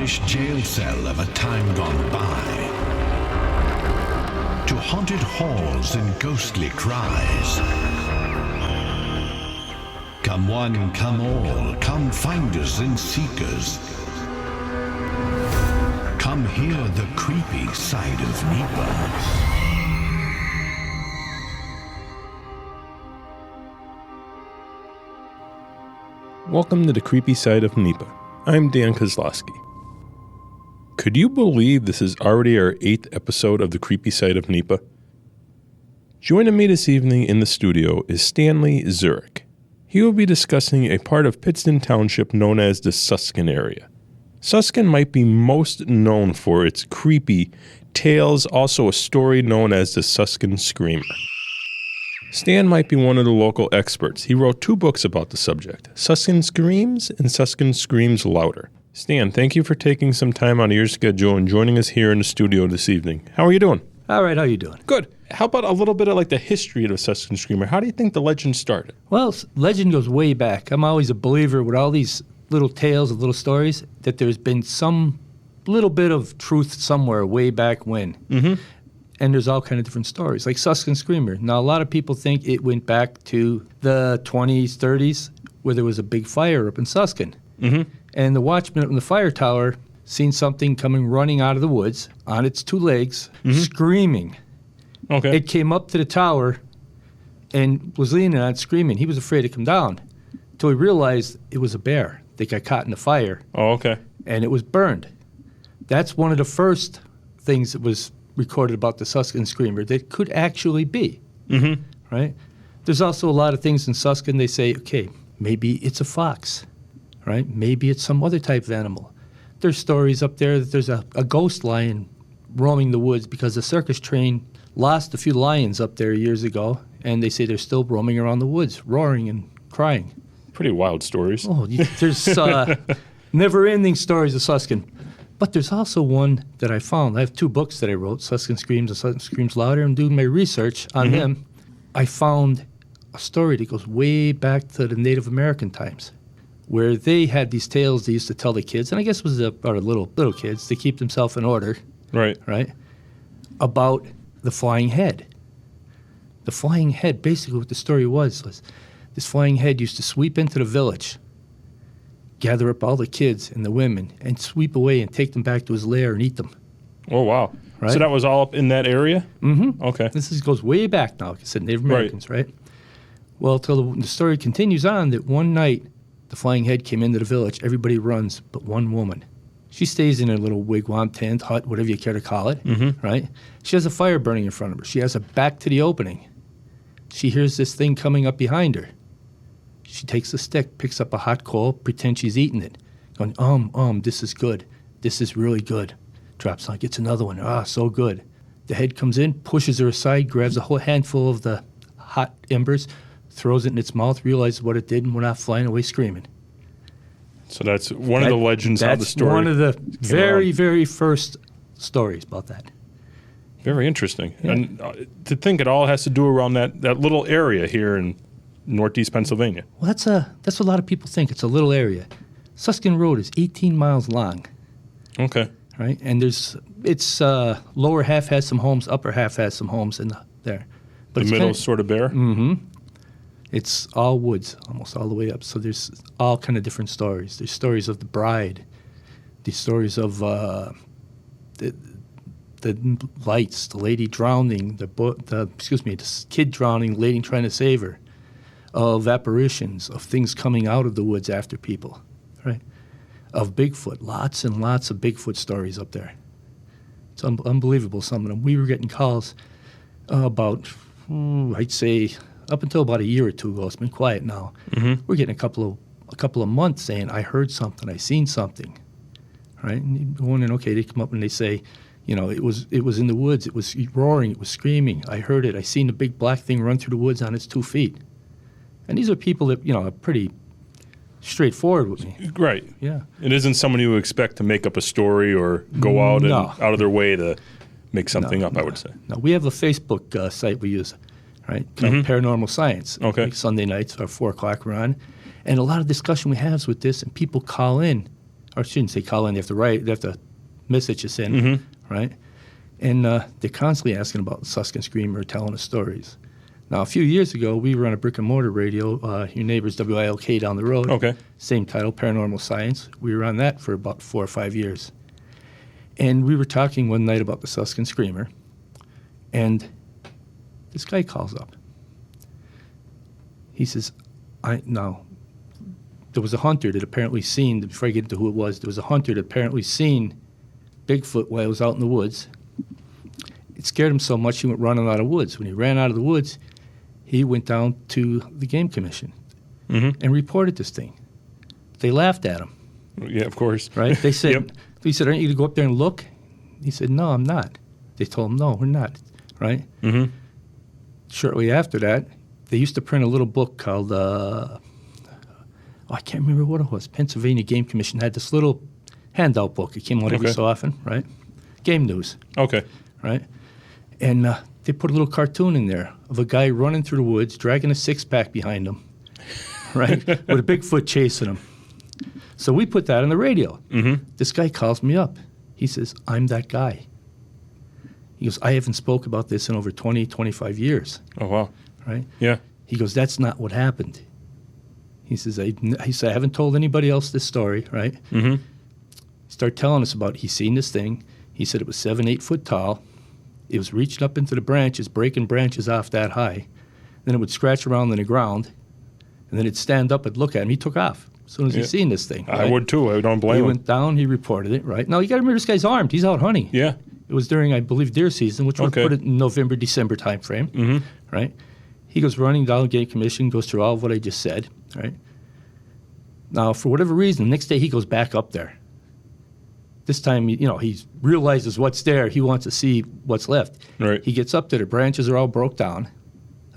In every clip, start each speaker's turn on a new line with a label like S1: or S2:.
S1: stylish jail cell of a time gone by, to haunted halls and ghostly cries. Come one, come all, come finders and seekers. Come hear the creepy side of NEPA.
S2: Welcome to the Creepy Side of NEPA. I'm Dan Kozlowski. Could you believe this is already our 8th episode of the Creepy Side of NEPA? Joining me this evening in the studio is Stanley Zurek. He will be discussing a part of Pittston Township known as the Susquehanna area. Susquehanna might be most known for its creepy tales, also a story known as the Susquehanna Screamer. Stan might be one of the local experts. He wrote 2 books about the subject, Susquehanna Screams and Susquehanna Screams Louder. Stan, thank you for taking some time out of your schedule and joining us here in the studio this evening. How are you doing?
S3: All right, how are you doing?
S2: Good. How about a little bit of like the history of the Susquehanna Screamer? How do you think the legend started?
S3: Well, legend goes way back. I'm always a believer with all these little tales and little stories that there's been some little bit of truth somewhere way back when. Mm-hmm. And there's all kind of different stories, like Susquehanna Screamer. Now, a lot of people think it went back to the 20s, 30s, where there was a big fire up in Susquehanna. Mm-hmm. And the watchman up in the fire tower seen something coming running out of the woods on its 2 legs, screaming. Okay. It came up to the tower and was leaning on it, screaming. He was afraid to come down until he realized it was a bear that got caught in the fire. Oh, okay. And it was burned. That's one of the first things that was recorded about the Susquehanna Screamer that could actually be, right? There's also a lot of things in Susquehanna. They say, okay, maybe it's a fox, right? Maybe it's some other type of animal. There's stories up there that there's a ghost lion roaming the woods because the circus train lost a few lions up there years ago, and they say they're still roaming around the woods, roaring and crying.
S2: Pretty wild stories.
S3: Oh, there's never-ending stories of Susquehanna. But there's also one that I found. I have 2 books that I wrote, Susquehanna Screams and Susquehanna Screams Louder, and doing my research on them, I found a story that goes way back to the Native American times, where they had these tales they used to tell the kids, and I guess it was our little kids, to keep themselves in order, right, about the flying head. The flying head, basically what the story was this flying head used to sweep into the village, gather up all the kids and the women, and sweep away and take them back to his lair and eat them.
S2: Oh, wow. Right? So that was all up in that area?
S3: Mm-hmm.
S2: Okay.
S3: This goes way back now, like I said, Native Americans, right? Well, till the story continues on that one night, the flying head came into the village. Everybody runs but one woman. She stays in her little wigwam, tent, hut, whatever you care to call it, right? She has a fire burning in front of her. She has her back to the opening. She hears this thing coming up behind her. She takes a stick, picks up a hot coal, pretends she's eating it. Going, this is good. This is really good. Drops on, gets another one. So good. The head comes in, pushes her aside, grabs a whole handful of the hot embers, throws it in its mouth, realizes what it did, and went off flying away screaming.
S2: So that's one of the legends of the story.
S3: That's one of the very, very first stories about that.
S2: Very interesting. Yeah. And to think it all has to do around that little area here in Northeast Pennsylvania.
S3: Well, that's what a lot of people think. It's a little area. Susquehanna Road is 18 miles long. Okay. Right? And it's lower half has some homes, upper half has some homes in there.
S2: But the middle's sort of bare?
S3: Mm-hmm. It's all woods, almost all the way up. So there's all kind of different stories. There's stories of the bride. There's stories of the lights, the lady drowning, the kid drowning, lady trying to save her. Of apparitions, of things coming out of the woods after people, right? Of Bigfoot, lots and lots of Bigfoot stories up there. It's unbelievable, some of them. We were getting calls about, I'd say, up until about a year or 2 ago. It's been quiet now. Mm-hmm. We're getting a couple of months saying, I heard something, I seen something, right? And you're wondering, okay, they come up and they say, it was in the woods, it was roaring, it was screaming. I heard it, I seen the big black thing run through the woods on its 2 feet. And these are people that, are pretty straightforward with me.
S2: Right.
S3: Yeah.
S2: It isn't someone you expect to make up a story or go out of their way to make something up, I would say.
S3: No, we have a Facebook site we use, right? Paranormal Science. Okay. Like Sunday nights, or 4 o'clock we're on. And a lot of discussion we have is with this, and people call in or I shouldn't say call in, they have to write, they have to message us in, right? And they're constantly asking about the Susquehanna Screamer, telling us stories. Now, a few years ago, we were on a brick-and-mortar radio, your neighbor's WILK down the road.
S2: Okay.
S3: Same title, Paranormal Science. We were on that for about 4 or 5 years. And we were talking one night about the Susquehanna Screamer, and this guy calls up. He says, there was a hunter that apparently seen, before I get into who it was, there was a hunter that apparently seen Bigfoot while he was out in the woods. It scared him so much he went running out of the woods. When he ran out of the woods, he went down to the Game Commission and reported this thing. They laughed at him.
S2: Yeah, of course.
S3: Right? They said,
S2: Yep.
S3: He said, aren't you going to go up there and look? He said, no, I'm not. They told him, no, we're not. Right? Shortly after that, they used to print a little book called, I can't remember what it was. Pennsylvania Game Commission had this little handout book. It came out every so often, right? Game news.
S2: Okay.
S3: Right? And they put a little cartoon in there of a guy running through the woods, dragging a six-pack behind him, right? With a Bigfoot chasing him. So we put that on the radio. This guy calls me up. He says, I'm that guy. He goes, I haven't spoke about this in over 20, 25 years.
S2: Oh, wow.
S3: Right?
S2: Yeah.
S3: He goes, that's not what happened. He says, I haven't told anybody else this story, right? He started telling us about, he's seen this thing. He said it was 7, 8 foot tall. It was reaching up into the branches, breaking branches off that high. Then it would scratch around in the ground, and then it'd stand up and look at him. He took off as soon as he seen this thing. Right?
S2: I would too. I don't blame
S3: He
S2: him.
S3: went down, he reported it, right? Now, you got to remember, this guy's armed. He's out hunting.
S2: Yeah.
S3: It was during, I believe, deer season, which would
S2: Okay.
S3: put it in November, December time frame, right? He goes running down the Game Commission, goes through all of what I just said, right? Now, for whatever reason, the next day he goes back up there. This time, he realizes what's there. He wants to see what's left.
S2: Right.
S3: He gets up there. The branches are all broke down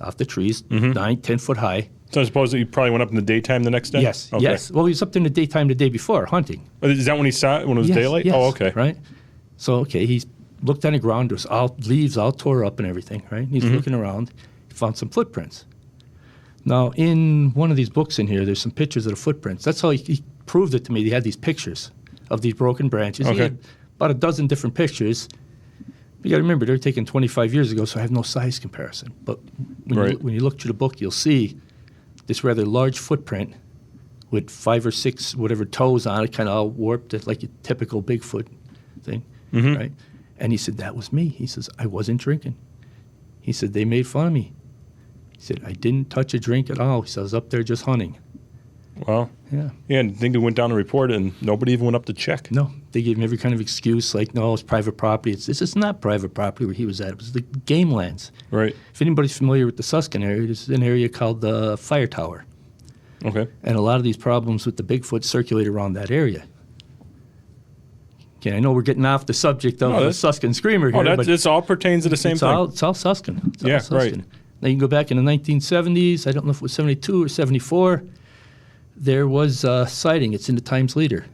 S3: off the trees, 9, 10 foot high.
S2: So I suppose that you probably went up in the daytime the next day?
S3: Yes,
S2: Okay.
S3: yes. Well, he was up there in the daytime the day before, hunting.
S2: Is that when he saw it, when it was
S3: Yes,
S2: daylight?
S3: yes,
S2: Oh, okay.
S3: Right? So, he looked on the ground. There was all leaves all tore up and everything, right? And he's looking around. He found some footprints. Now, in one of these books in here, there's some pictures of the footprints. That's how he proved it to me. He had these pictures of these broken branches. He
S2: Okay.
S3: had about a dozen different pictures. You got to remember, they're taken 25 years ago, so I have no size comparison. But when you look through the book, you'll see this rather large footprint with 5 or 6 whatever toes on it, kind of all warped, like a typical Bigfoot thing, right? And he said, that was me. He says, I wasn't drinking. He said, they made fun of me. He said, I didn't touch a drink at all. He said, I was up there just hunting.
S2: Wow.
S3: Yeah.
S2: Yeah, and I think they went down to report it, and nobody even went up to check.
S3: No, they gave him every kind of excuse, like, no, it's private property. This is not private property where he was at. It was the game lands.
S2: Right.
S3: If anybody's familiar with the Susquehanna area, there's an area called the Fire Tower.
S2: Okay.
S3: And a lot of these problems with the Bigfoot circulate around that area. Okay, I know we're getting off the subject of the Susquehanna Screamer here, but
S2: this all pertains to the same thing.
S3: it's all Susquehanna. It's all
S2: Yeah,
S3: Susquehanna.
S2: right.
S3: Now, you can go back in the 1970s. I don't know if it was 72 or 74. There was a sighting. It's in the Times Leader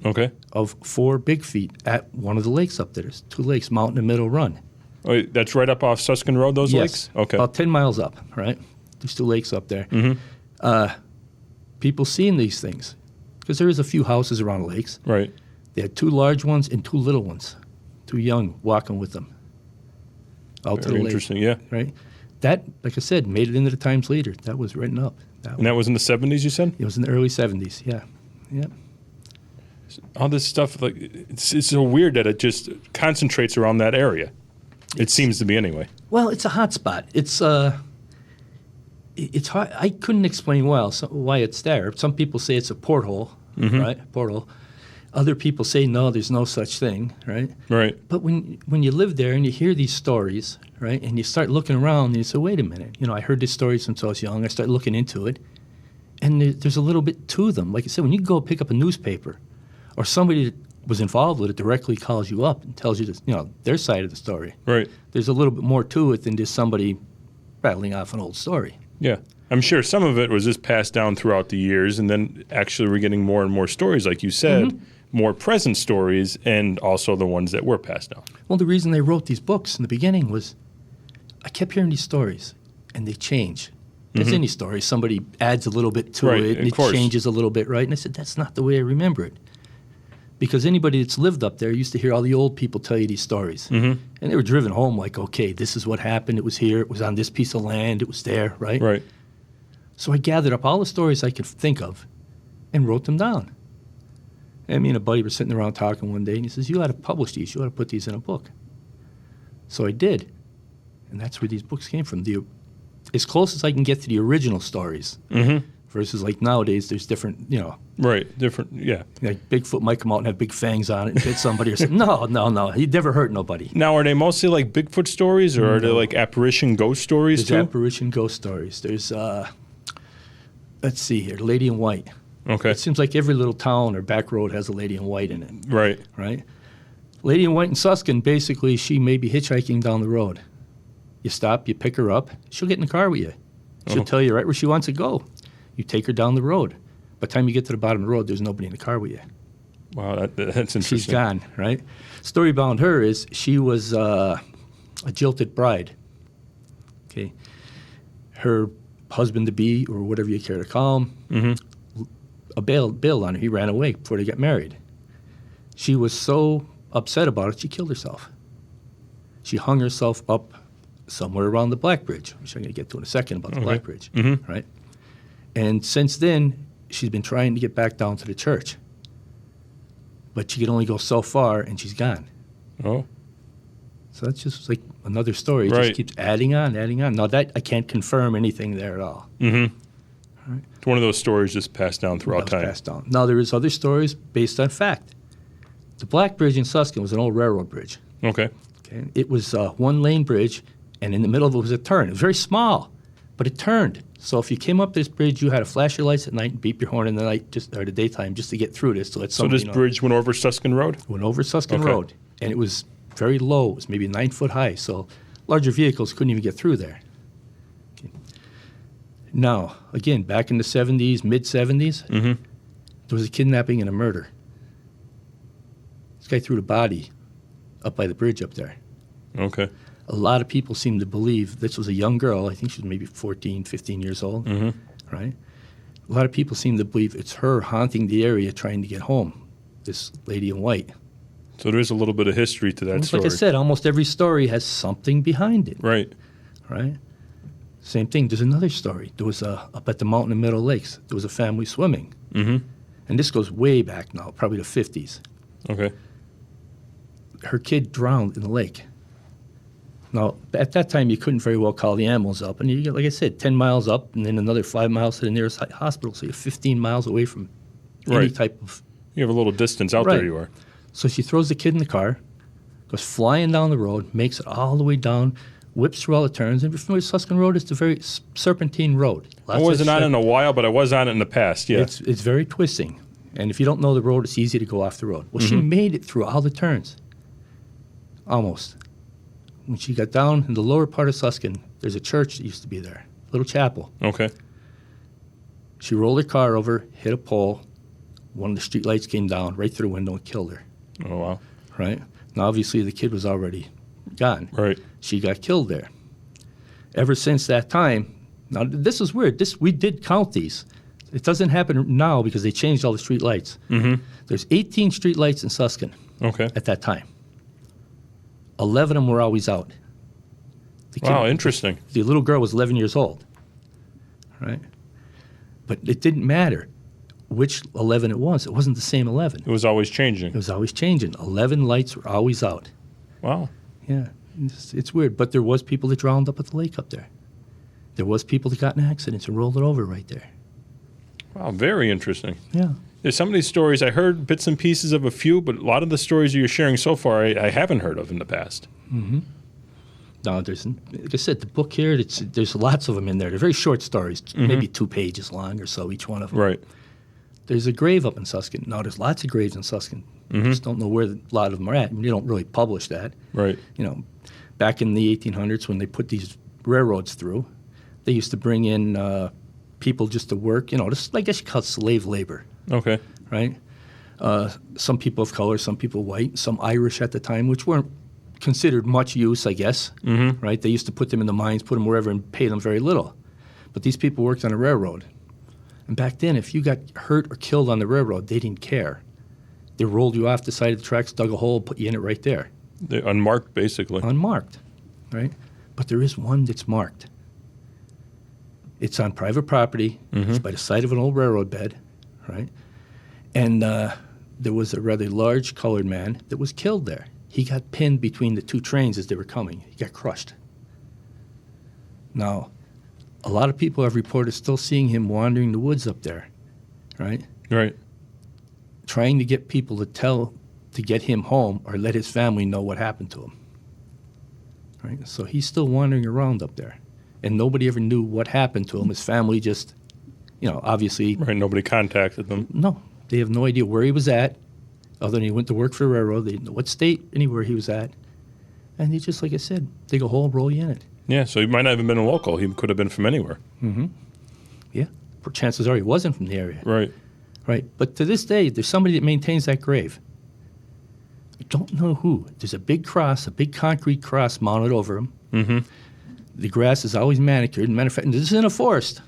S2: Okay.
S3: of 4 big feet at one of the lakes up there. There's 2 lakes, Mountain and Middle Run.
S2: Oh, that's right up off Susquehanna Road, those
S3: Yes.
S2: lakes? Okay.
S3: About 10 miles up, right? There's 2 lakes up there. People seeing these things, because there is a few houses around the lakes.
S2: Right.
S3: They had 2 large ones and 2 little ones, 2 young walking with them out to
S2: Very
S3: the lake.
S2: interesting, yeah.
S3: Right? That, like I said, made it into the Times Leader. That was written up.
S2: And that was in the 70s, you said?
S3: It was in the early 70s, yeah. Yeah.
S2: All this stuff, like, it's so weird that it just concentrates around that area. It seems to be anyway.
S3: Well, it's a hot spot. It's hard. I couldn't explain why it's there. Some people say it's a porthole, right? Porthole. Other people say, no, there's no such thing, right?
S2: Right.
S3: But when you live there and you hear these stories, right, and you start looking around and you say, wait a minute, I heard this story since I was young. I start looking into it, and there's a little bit to them. Like I said, when you go pick up a newspaper, or somebody that was involved with it directly calls you up and tells you this, their side of the story.
S2: Right.
S3: There's a little bit more to it than just somebody rattling off an old story.
S2: Yeah. I'm sure some of it was just passed down throughout the years, and then actually we're getting more and more stories, like you said, more present stories, and also the ones that were passed down.
S3: Well, the reason they wrote these books in the beginning was I kept hearing these stories, and they change. As any story, somebody adds a little bit to
S2: Right,
S3: it, and
S2: of
S3: it
S2: course.
S3: changes a little bit, right? And I said, that's not the way I remember it. Because anybody that's lived up there used to hear all the old people tell you these stories. And they were driven home like, okay, this is what happened. It was here. It was on this piece of land. It was there, right?
S2: Right.
S3: So I gathered up all the stories I could think of and wrote them down. And me and a buddy were sitting around talking one day, and he says, you ought to publish these. You ought to put these in a book. So I did. And that's where these books came from. As close as I can get to the original stories. Versus like nowadays, there's different,
S2: Right. Different. Yeah.
S3: like Bigfoot might come out and have big fangs on it and hit somebody or something. No. He'd never hurt nobody.
S2: Now, are they mostly like Bigfoot stories, or are they like apparition ghost stories
S3: There's
S2: too?
S3: apparition ghost stories. There's, let's see here, Lady in White.
S2: Okay.
S3: It seems like every little town or back road has a Lady in White in it,
S2: Right.
S3: right? Lady in White in Susquehanna, basically, she may be hitchhiking down the road. You stop, you pick her up, she'll get in the car with you. She'll tell you right where she wants to go. You take her down the road. By the time you get to the bottom of the road, there's nobody in the car with you.
S2: Wow, that's interesting.
S3: She's gone, right? Story about her is she was a jilted bride. Okay. Her husband-to-be, or whatever you care to call him, bailed on her. He ran away before they got married. She was so upset about it, she killed herself. She hung herself up somewhere around the Black Bridge, which I'm going to get to in a second about the Black Bridge, right? And since then, she's been trying to get back down to the church. But she could only go so far, and she's gone.
S2: Oh.
S3: So that's just like another story. It
S2: Right.
S3: just keeps adding on. Now, that I can't confirm anything there at all.
S2: It's one of those stories just passed down throughout
S3: That was
S2: time.
S3: passed down. Now, there is other stories based on fact. The Black Bridge in Susquehanna was an old railroad bridge.
S2: Okay.
S3: Okay? It was a one-lane bridge, and in the middle of it was a turn. It was very small, but it turned. So if you came up this bridge, you had to flash your lights at night and beep your horn in the night, or the daytime, just to get through this. So
S2: this bridge went over Susquehanna Road?
S3: went over Susquehanna
S2: Okay.
S3: Road, and it was very low. It was maybe 9 foot high, so larger vehicles couldn't even get through there. Okay. Now, again, back in the 70s, mid-70s, there was a kidnapping and a murder. This guy threw the body up by the bridge up there.
S2: Okay.
S3: A lot of people seem to believe this was a young girl. I think she was maybe 14, 15 years old, right? A lot of people seem to believe it's her haunting the area trying to get home, this Lady in White.
S2: So there's a little bit of history to that
S3: Like
S2: story.
S3: I said, almost every story has something behind it,
S2: Right.
S3: right? Same thing. There's another story. There was up at the mountain in Meadow Lakes, there was a family swimming. And this goes way back now, probably the 50s.
S2: Okay.
S3: Her kid drowned in the lake. Now, at that time, you couldn't very well call the ambulance up. And you get, like I said, 10 miles up and then another 5 miles to the nearest hospital. So you're 15 miles away from any
S2: Right.
S3: type of...
S2: You have a little distance out
S3: Right.
S2: there you are.
S3: So she throws the kid in the car, goes flying down the road, makes it all the way down, whips through all the turns. And if you're familiar with Susquehanna Road, it's a very serpentine road.
S2: I wasn't on it in a while, but I was on it in the past, yeah.
S3: It's very twisting. And if you don't know the road, it's easy to go off the road. Well, she made it through all the turns. Almost. When she got down in the lower part of Susquehanna, there's a church that used to be there, little chapel.
S2: Okay.
S3: She rolled her car over, hit a pole. One of the street lights came down right through the window and killed her,
S2: Oh, wow.
S3: right? Now, obviously, the kid was already gone.
S2: Right.
S3: She got killed there. Ever since that time, now this is weird. We did count these. It doesn't happen now because they changed all the street lights. There's 18 street lights in Susquehanna
S2: Okay.
S3: at that time. 11 of them were always out.
S2: Wow, interesting.
S3: The little girl was 11 years old, right? But it didn't matter which 11 it was. It wasn't the same 11.
S2: It was always changing.
S3: It was always changing. 11 lights were always out.
S2: Wow.
S3: Yeah, it's weird. But there was people that drowned up at the lake up there. There was people that got in accidents and rolled it over right there.
S2: Wow, very interesting.
S3: Yeah.
S2: There's some of these stories, I heard bits and pieces of a few, but a lot of the stories you're sharing so far, I haven't heard of in the past.
S3: No, there's, like I said, the book here, there's lots of them in there. They're very short stories, maybe 2 pages long or so, each one of them.
S2: Right.
S3: There's a grave up in Susquehanna. Now, there's lots of graves in Susquehanna. Just don't know where a lot of them are at. I mean, they don't really publish that.
S2: Right.
S3: You know, back in the 1800s when they put these railroads through, they used to bring in people just to work, just, I guess you call it slave labor,
S2: Okay.
S3: right? Some people of color, some people white, some Irish at the time, which weren't considered much use, I guess, right? They used to put them in the mines, put them wherever, and pay them very little. But these people worked on a railroad. And back then, if you got hurt or killed on the railroad, they didn't care. They rolled you off the side of the tracks, dug a hole, put you in it right there.
S2: They're unmarked, basically.
S3: Unmarked, right? But there is one that's marked. It's on private property. It's by the side of an old railroad bed, right? And there was a rather large colored man that was killed there. He got pinned between the two trains as they were coming. He got crushed. Now, a lot of people have reported still seeing him wandering the woods up there, right?
S2: Right.
S3: Trying to get people to get him home or let his family know what happened to him. Right? So he's still wandering around up there. And nobody ever knew what happened to him. His family just, obviously.
S2: Right, nobody contacted them.
S3: No, they have no idea where he was at, other than he went to work for the railroad. They didn't know what state, anywhere he was at. And he just, like I said, dig a hole, roll you in it.
S2: Yeah, so he might not have been a local. He could have been from anywhere.
S3: Yeah, chances are he wasn't from the area.
S2: Right.
S3: Right, but to this day, there's somebody that maintains that grave. I don't know who. There's a big cross, a big concrete cross mounted over him. The grass is always manicured. Matter of fact, this is in a forest.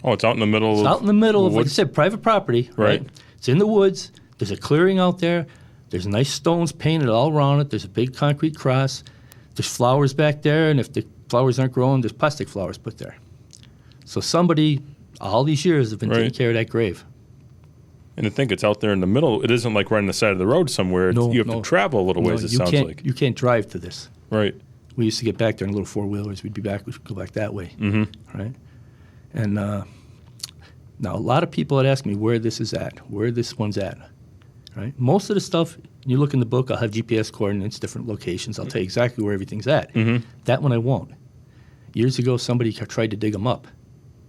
S2: Oh, it's out in the middle
S3: It's out in the middle of, like I
S2: woods?
S3: said, private property.
S2: Right.
S3: It's in the woods. There's a clearing out there. There's nice stones painted all around it. There's a big concrete cross. There's flowers back there, and if the flowers aren't growing, there's plastic flowers put there. So somebody, all these years, have been taking care of that grave.
S2: And to think it's out there in the middle, it isn't like right on the side of the road somewhere. You have to travel a little ways, it sounds like.
S3: You can't drive to this.
S2: Right.
S3: We used to get back there in little four-wheelers. We'd go back that way, right? And now a lot of people had asked me where this is at, where this one's at, right? Most of the stuff, you look in the book, I'll have GPS coordinates, different locations. I'll tell you exactly where everything's at. That one I won't. Years ago, somebody tried to dig them up.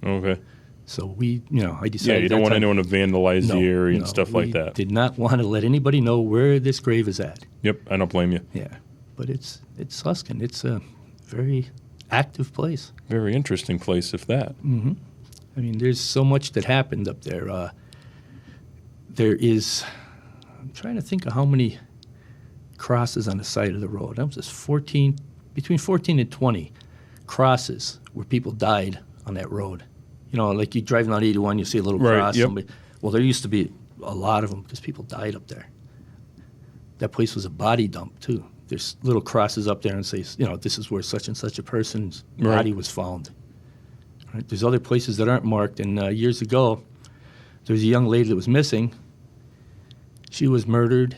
S2: Okay.
S3: So I decided.
S2: Yeah, you don't want anyone to vandalize the area and stuff like that.
S3: Did not want to let anybody know where this grave is at.
S2: Yep, I don't blame you.
S3: Yeah, but it's Susquehanna. It's a very active place.
S2: Very interesting place, if that.
S3: I mean, there's so much that happened up there. There is, I'm trying to think of how many crosses on the side of the road. That was just between 14 and 20 crosses where people died on that road. Like you driving on 81, you see a little cross.
S2: Yep.
S3: Well, there used to be a lot of them because people died up there. That place was a body dump, too. There's little crosses up there and say, this is where such and such a person's body was found. Right? There's other places that aren't marked. And years ago, there was a young lady that was missing. She was murdered,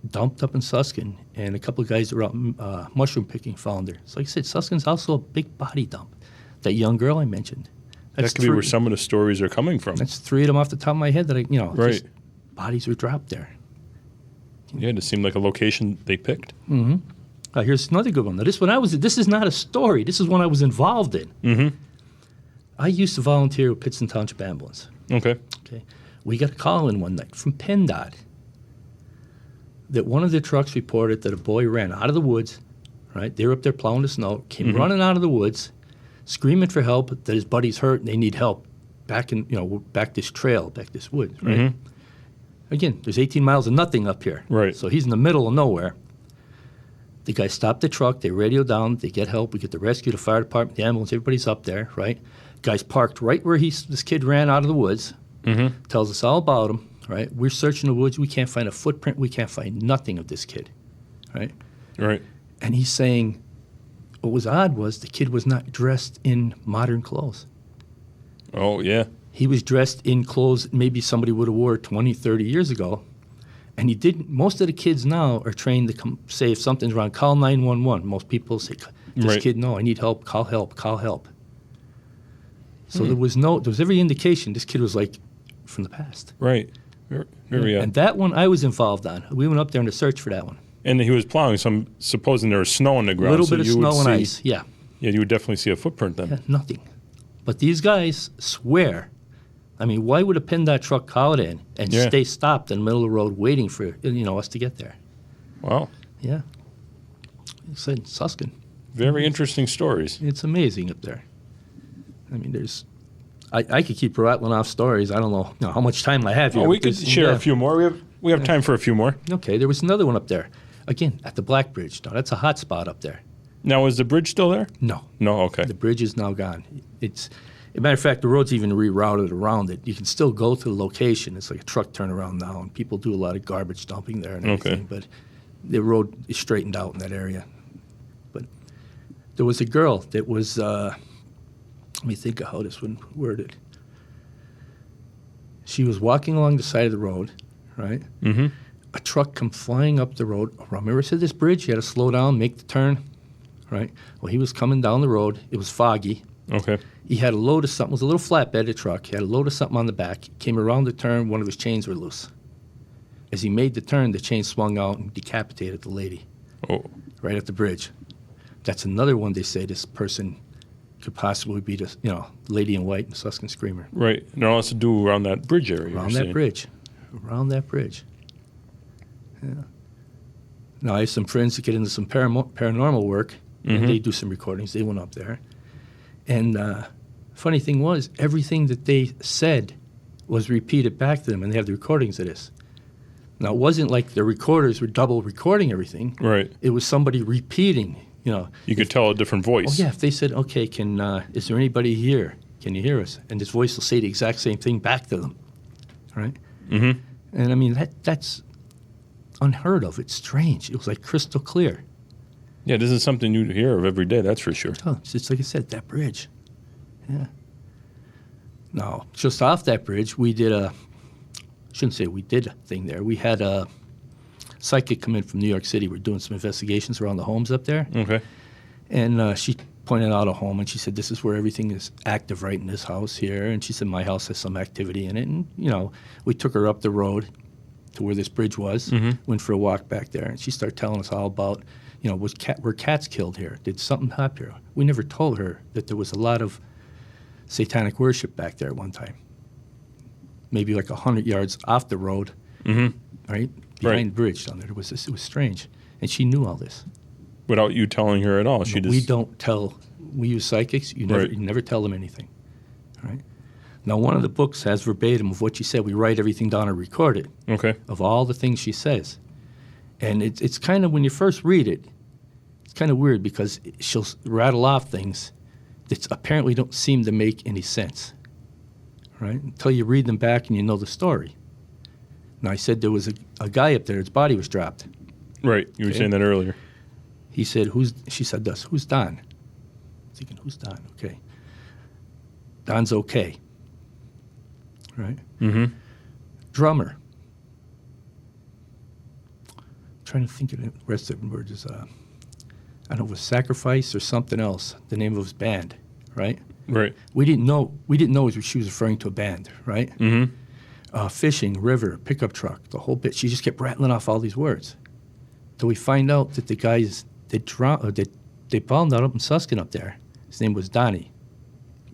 S3: dumped up in Susquehanna, and a couple of guys that were out mushroom picking found her. So like I said, Susquehanna's also a big body dump. That young girl I mentioned.
S2: That could be where some of the stories are coming from.
S3: That's three of them off the top of my head that
S2: Right.
S3: just bodies were dropped there.
S2: Yeah, it seemed like a location they picked.
S3: Here's another good one. Now, this is not a story. This is one I was involved in. I used to volunteer with Pittston Township Ambulance.
S2: Okay.
S3: We got a call in one night from PennDOT that one of their trucks reported that a boy ran out of the woods, right? They were up there plowing the snow, came running out of the woods, screaming for help, that his buddy's hurt and they need help back this woods, right? Again, there's 18 miles of nothing up here.
S2: Right.
S3: So he's in the middle of nowhere. The guy stopped the truck, they radio down, they get help, we get the rescue, the fire department, the ambulance, everybody's up there, right? Guy's parked right where this kid ran out of the woods, tells us all about him, right? We're searching the woods, we can't find a footprint, we can't find nothing of this kid, right?
S2: Right.
S3: And he's saying, what was odd was the kid was not dressed in modern clothes.
S2: Oh, yeah.
S3: He was dressed in clothes maybe somebody would have wore 20, 30 years ago. And he didn't. Most of the kids now are trained to say if something's wrong, call 911. Most people say, this kid, no, I need help, call help, call help. So there was every indication this kid was like from the past.
S2: Right. Very,
S3: And that one I was involved on. We went up there on a search for that one.
S2: And he was plowing, so I'm supposing there was snow on the
S3: A
S2: ground.
S3: little bit of snow and ice, yeah.
S2: Yeah, you would definitely see a footprint then.
S3: Yeah, nothing. But these guys swear. I mean, why would a PennDOT truck call it in and stay stopped in the middle of the road waiting for us to get there?
S2: Wow.
S3: Yeah. It's in Susquehanna.
S2: Very interesting stories.
S3: It's amazing up there. I mean, I could keep rattling off stories. I don't know how much time I have here.
S2: Oh, we could share a few more. We have time for a few more.
S3: Okay, there was another one up there. Again, at the Black Bridge. Now, that's a hot spot up there.
S2: Now, is the bridge still there?
S3: No.
S2: No, okay.
S3: The bridge is now gone. It As a matter of fact, the road's even rerouted around it. You can still go to the location. It's like a truck turnaround now, and people do a lot of garbage dumping there and everything. But the road is straightened out in that area. But there was a girl that was, let me think of how this one worded. She was walking along the side of the road, right?
S2: Mm-hmm.
S3: A truck come flying up the road. Remember, I said this bridge, you had to slow down, make the turn, right? Well, he was coming down the road. It was foggy.
S2: Okay.
S3: He had a load of something. It was a little flatbed, a truck. He had a load of something on the back. He came around the turn. One of his chains were loose. As he made the turn, the chain swung out and decapitated the lady right at the bridge. That's another one they say this person could possibly be the lady in white and Susquehanna Screamer.
S2: Right. And it all has to do around that bridge area.
S3: Around that bridge. Around that bridge. Yeah. Now, I have some friends that get into some paranormal work, and they do some recordings. They went up there. And funny thing was, everything that they said was repeated back to them, and they have the recordings of this. Now, it wasn't like the recorders were double recording everything.
S2: Right.
S3: It was somebody repeating,
S2: You could tell a different voice.
S3: Oh, yeah, if they said, okay, is there anybody here? Can you hear us? And this voice will say the exact same thing back to them, right?
S2: Mm-hmm.
S3: And, I mean, that's unheard of. It's strange. It was like crystal clear.
S2: Yeah, this is something you hear of every day, that's for sure.
S3: Oh, it's just like I said, that bridge. Yeah. Now, just off that bridge, we did shouldn't say we did a thing there. We had a psychic come in from New York City. We're doing some investigations around the homes up there.
S2: Okay.
S3: And she pointed out a home, and she said, this is where everything is active right in this house here. And she said, my house has some activity in it. And, we took her up the road to where this bridge was, went for a walk back there. And she started telling us all about, were cats killed here? Did something happen here? We never told her that there was a lot of satanic worship back there at one time. Maybe like 100 yards off the road, right? Behind the bridge down there. It was strange. And she knew all this.
S2: Without you telling her at all.
S3: We don't tell. We use psychics. You never tell them anything, right? Now, one of the books has verbatim of what she said. We write everything down and record it.
S2: Okay.
S3: Of all the things she says. And it's kind of, when you first read it, it's kind of weird because she'll rattle off things that apparently don't seem to make any sense, right? Until you read them back and you know the story. Now, I said there was a guy up there, his body was dropped.
S2: Right. You were saying that earlier.
S3: He said, she said this, who's Don? I'm thinking, who's Don? Okay. Don's okay. Right?
S2: Mm-hmm.
S3: Drummer. I'm trying to think of the rest of the words. I don't know, it was Sacrifice or something else, the name of his band, right?
S2: Right.
S3: We didn't know she was referring to a band, right?
S2: Mm-hmm.
S3: Fishing, river, pickup truck, the whole bit. She just kept rattling off all these words. Till we find out that the guys that they found out up in Susquehanna up there, his name was Donnie.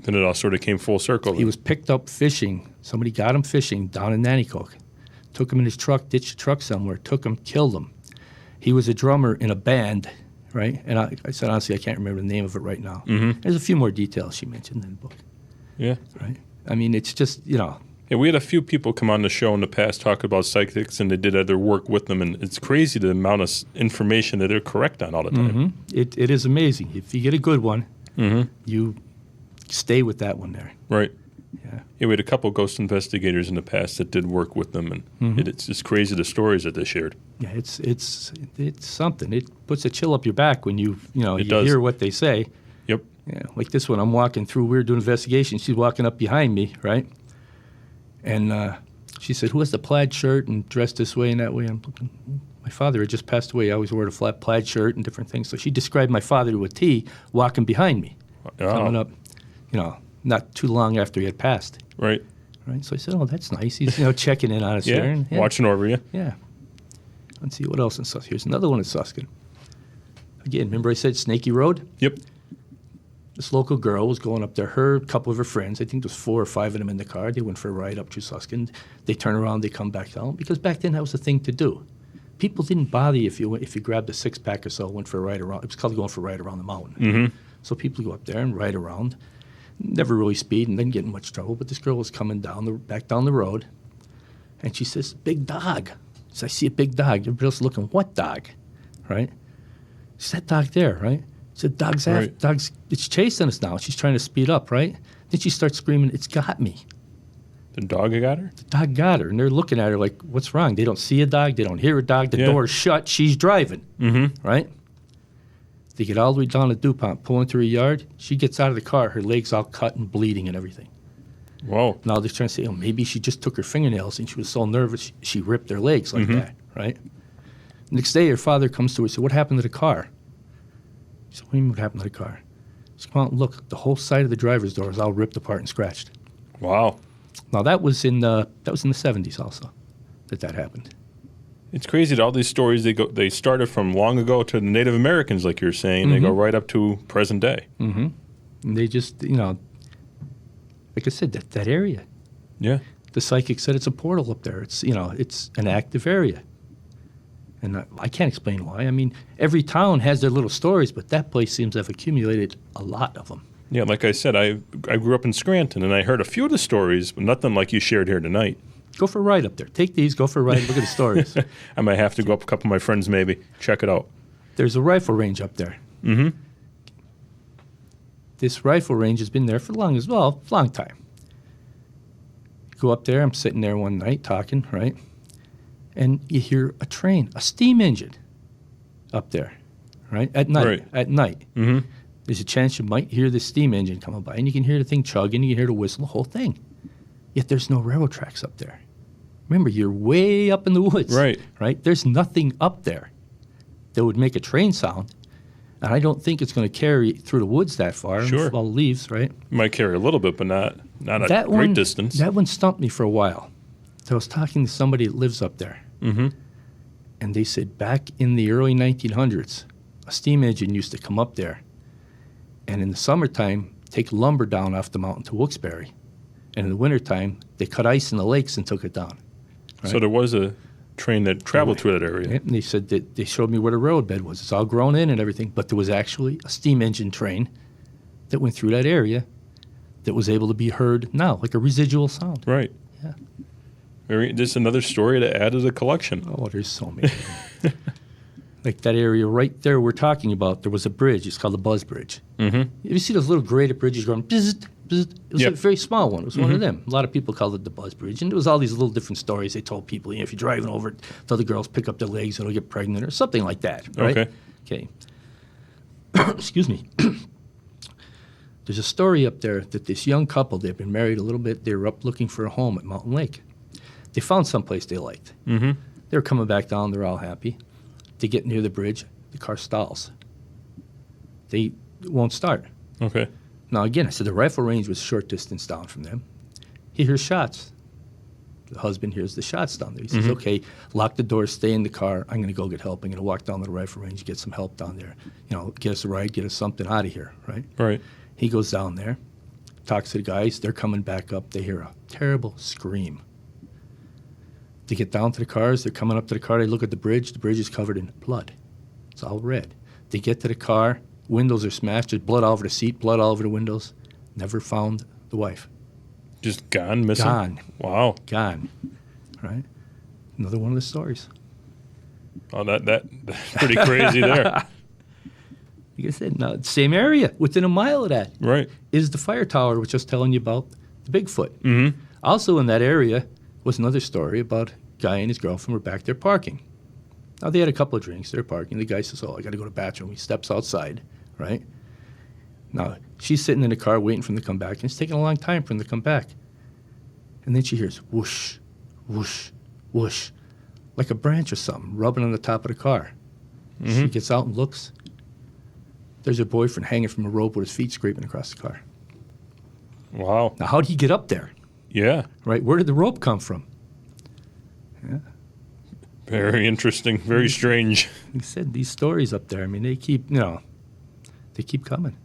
S2: Then it all sort of came full circle.
S3: He was picked up fishing. Somebody got him fishing down in Nanticoke. Took him in his truck, ditched the truck somewhere, took him, killed him. He was a drummer in a band, right? And I said, honestly, I can't remember the name of it right now.
S2: Mm-hmm.
S3: There's a few more details she mentioned in the book.
S2: Yeah.
S3: Right? I mean, it's just,
S2: Yeah, we had a few people come on the show in the past talk about psychics, and they did other work with them, and it's crazy the amount of information that they're correct on all the time.
S3: Mm-hmm. It is amazing. If you get a good one, you stay with that one there.
S2: Right.
S3: Yeah.
S2: Yeah, we had a couple ghost investigators in the past that did work with them, and it's just crazy the stories that they shared.
S3: Yeah, it's something. It puts a chill up your back when you
S2: does.
S3: hear what they say.
S2: Yep.
S3: Yeah, like this one. I'm walking through. We were doing investigation. She's walking up behind me, right? And she said, "Who has the plaid shirt and dressed this way and that way?" I'm looking. My father had just passed away. I always wore a flat plaid shirt and different things. So she described my father to a T, walking behind me, coming up, not too long after he had passed.
S2: Right.
S3: Right. So I said, "Oh, that's nice." He's checking in on us here. And,
S2: watching over you.
S3: Yeah. Let's see what else in Susquehanna. Here's another one in Susquehanna. Again, remember I said Snaky Road?
S2: Yep.
S3: This local girl was going up there. A couple of her friends, I think there was 4 or 5 of them in the car. They went for a ride up to Susquehanna. They turn around, they come back down. Because back then that was the thing to do. People didn't bother you if you grabbed a 6-pack or so, went for a ride around. It was called going for a ride around the mountain.
S2: Mm-hmm.
S3: So people go up there and ride around. Never really speed and didn't get in much trouble. But this girl was coming back down the road. And she says, "Big dog." So I see a big dog. Everybody else looking, "What dog?" Right? She said, "That dog there," right? She said, dog's, it's chasing us now. She's trying to speed up, right? Then she starts screaming, "It's got me."
S2: The dog got her?
S3: The dog got her, and they're looking at her like, what's wrong? They don't see a dog. They don't hear a dog. The door's shut. She's driving, right? They get all the way down to DuPont, pull into her yard. She gets out of the car. Her leg's all cut and bleeding and everything.
S2: Whoa.
S3: Now they're trying to say, oh, maybe she just took her fingernails and she was so nervous she ripped her legs like that, right? Next day, her father comes to her and says, what happened to the car? She said, what do you mean what happened to the car? She said, come out and look. The whole side of the driver's door is all ripped apart and scratched.
S2: Wow.
S3: Now, that was in the 70s also that happened.
S2: It's crazy that all these stories, they started from long ago to the Native Americans, like you're saying. They go right up to present day.
S3: And they just, like I said, that area.
S2: Yeah.
S3: The psychic said it's a portal up there. It's, it's an active area. And I can't explain why. I mean, every town has their little stories, but that place seems to have accumulated a lot of them.
S2: Yeah, like I said, I grew up in Scranton, and I heard a few of the stories, but nothing like you shared here tonight.
S3: Go for a ride up there. Take these, go for a ride, look at the stories.
S2: I might have to go up with a couple of my friends maybe, check it out.
S3: There's a rifle range up there. This rifle range has been there for long as well, long time. Go up there, I'm sitting there one night talking, right? And you hear a train, a steam engine up there, right? At night.
S2: Right.
S3: At night. There's a chance you might hear the steam engine coming by, and you can hear the thing chugging, you can hear the whistle, the whole thing. Yet there's no railroad tracks up there. Remember, you're way up in the woods.
S2: Right.
S3: Right? There's nothing up there that would make a train sound. And I don't think it's going to carry through the woods that far.
S2: Sure.
S3: With all the leaves, right?
S2: It might carry a little bit, but not a
S3: That
S2: great
S3: one,
S2: distance.
S3: That one stumped me for a while. So I was talking to somebody that lives up there. And they said back in the early 1900s, a steam engine used to come up there. And in the summertime, take lumber down off the mountain to Wilkes-Barre. And in the wintertime, they cut ice in the lakes and took it down. Right?
S2: So there was a train that traveled through that area.
S3: And they said that they showed me where the railroad bed was. It's all grown in and everything, but there was actually a steam engine train that went through that area that was able to be heard now, like a residual sound.
S2: Right.
S3: Yeah.
S2: Just another story to add to the collection.
S3: Oh, there's so many. Like that area right there we're talking about, there was a bridge. It's called the Buzz Bridge. You see those little graded bridges going bzzzt, bzzzt? It was a very small one. It was one of them. A lot of people called it the Buzz Bridge. And there was all these little different stories they told people. If you're driving over it, the other girls pick up their legs, it'll get pregnant or something like that. Right? Okay. Excuse me. There's a story up there that this young couple, they've been married a little bit. They were up looking for a home at Mountain Lake. They found someplace they liked. They were coming back down. They're all happy. They get near the bridge. The car stalls. They won't start.
S2: Okay.
S3: Now, again, I said the rifle range was a short distance down from them. He hears shots. The husband hears the shots down there. He says, okay, lock the door, stay in the car. I'm going to go get help. I'm going to walk down to the rifle range, get some help down there. Get us a ride, get us something out of here, right?
S2: Right.
S3: He goes down there, talks to the guys. They're coming back up. They hear a terrible scream. They get down to the cars. They're coming up to the car. They look at the bridge. The bridge is covered in blood. It's all red. They get to the car. Windows are smashed. There's blood all over the seat, blood all over the windows. Never found the wife.
S2: Just gone, missing?
S3: Gone.
S2: Wow.
S3: Gone. Right? Another one of the stories.
S2: Oh, that's pretty crazy there.
S3: Like I said, now, same area, within a mile of that,
S2: Right.
S3: is the fire tower, which I was telling you about, the Bigfoot. Also in that area was another story about a guy and his girlfriend were back there parking. Now, they had a couple of drinks. They're parking. The guy says, I got to go to the bathroom. He steps outside, right? Now, she's sitting in the car waiting for him to come back, and it's taking a long time for him to come back. And then she hears whoosh, whoosh, whoosh, like a branch or something rubbing on the top of the car. She gets out and looks. There's her boyfriend hanging from a rope with his feet scraping across the car.
S2: Wow.
S3: Now, how'd he get up there?
S2: Yeah.
S3: Right? Where did the rope come from? Yeah.
S2: Very interesting. Very strange.
S3: Like I said, these stories up there, I mean, they keep coming.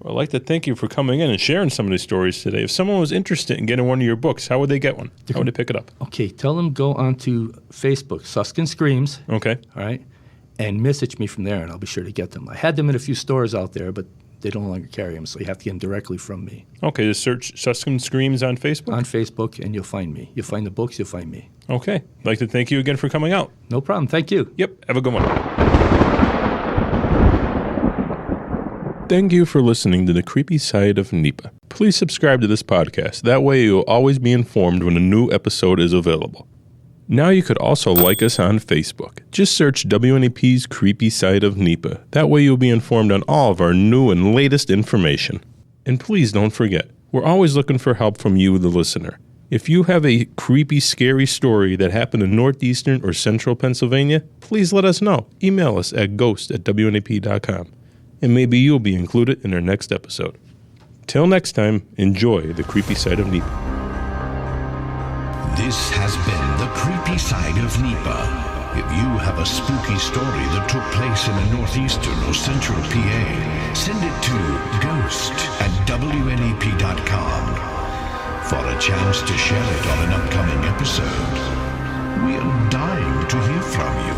S2: Well, I'd like to thank you for coming in and sharing some of these stories today. If someone was interested in getting one of your books, how would they get one? How would they pick it up?
S3: Okay, tell them go onto Facebook, Suscon Screams,
S2: Okay.
S3: all right, and message me from there, and I'll be sure to get them. I had them in a few stores out there, but they no longer carry them, so you have to get them directly from me.
S2: Okay, just search Susquehanna Screams on Facebook?
S3: On Facebook, and you'll find me. You'll find the books, you'll find me.
S2: Okay. I'd like to thank you again for coming out.
S3: No problem. Thank you.
S2: Yep. Have a good one. Thank you for listening to the Creepy Side of NEPA. Please subscribe to this podcast. That way you'll always be informed when a new episode is available. Now you could also like us on Facebook. Just search WNEP's Creepy Side of NEPA. That way you'll be informed on all of our new and latest information. And please don't forget, we're always looking for help from you, the listener. If you have a creepy, scary story that happened in northeastern or central Pennsylvania, please let us know. Email us at ghost@wnap.com. And maybe you'll be included in our next episode. Till next time, enjoy the Creepy Side of NEPA.
S1: This has been the Creepy Side of NEPA. If you have a spooky story that took place in a northeastern or central PA, send it to ghost@wnap.com for a chance to share it on an upcoming episode. We are dying to hear from you.